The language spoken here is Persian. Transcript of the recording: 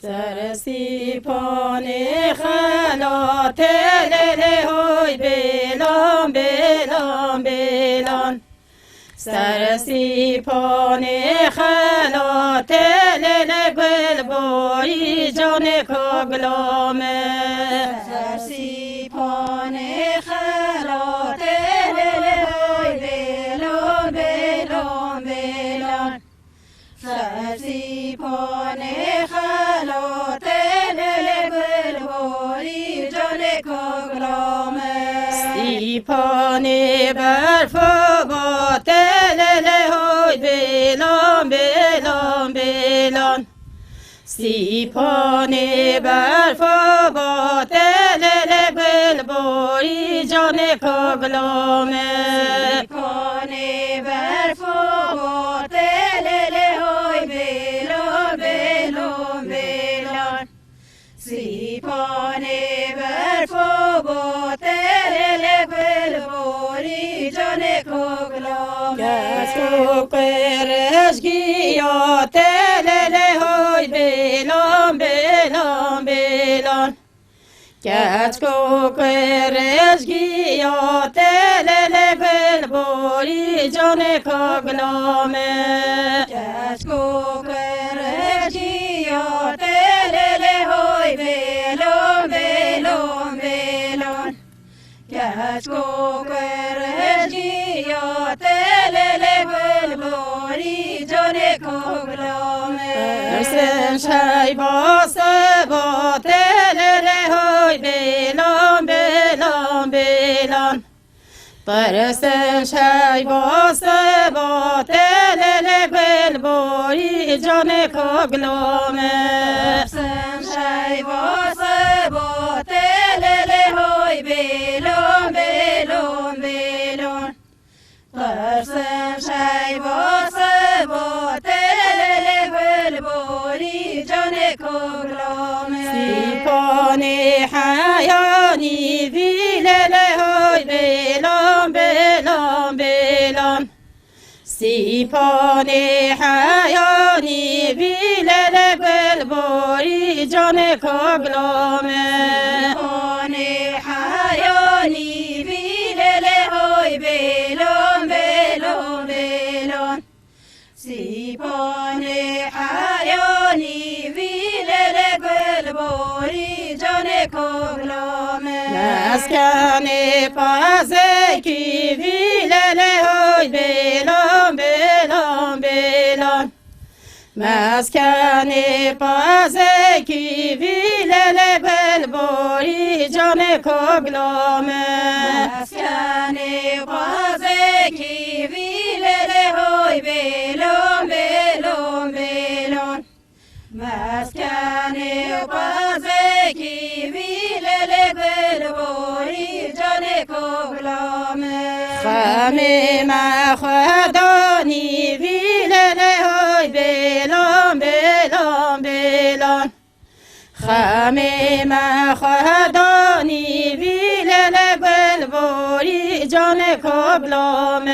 سرسی پانی خلات لیلی هوی بیلان بیلان بیلان سرسی پانی خلات لیلی گل باری جان کگلامه سرسی پانی خلات لیلی هوی بیلان بیلان بیلان سرسی پانی خلات لیلی گل باری جان کگلامه سی پانی برف و باطل لیلی بیلان بیلان بیلان سی پانی برف و باطل لیلی باری جان کگلامه پانی برف و باطل لیلی بیلان بیلان بیلان سی پانی برف و باطل لیلی باری جان کگلامه کسو قرشگیات لیلی بیلان بیلان بیلان کسو قرشگیات لیلی باری جان کگلامه کسکو کرجیات لیلی بیلان بیلان بیلان کسکو کرجیات لیلی باری جان کگلامه ارسم شای باس باطل لیلی بیلان بیلان بیلان پرسم شای باس باطل لیلی باری جان کگلامه سم شای باس باطل لیلی بیلان بیلان بیلان سم شای باس باطل لیلی باری جان کگلامه سی پانی حیانی وی لیلی بیلان بیلان بیلان سی پانی حیانی وی لیلی باری جان کگلامه پانی حیانی وی لیلی بیلان بیلان بیلان سی پانی حیانی وی لیلی باری جان کگلامه مسکن پازکی وی لیلی بیلان بیلان بیلان مسکن پازکی وی لیلی باری جان کگلامه مسکن پازکی وی لیلی بیلان بیلان بیلان مسکن پازکی وی لیلی باری جان کگلامه خمیم خدانی وی لیلی بیلان بیلان بیلان خمیم خدانی وی لیلی باری جان کگلامه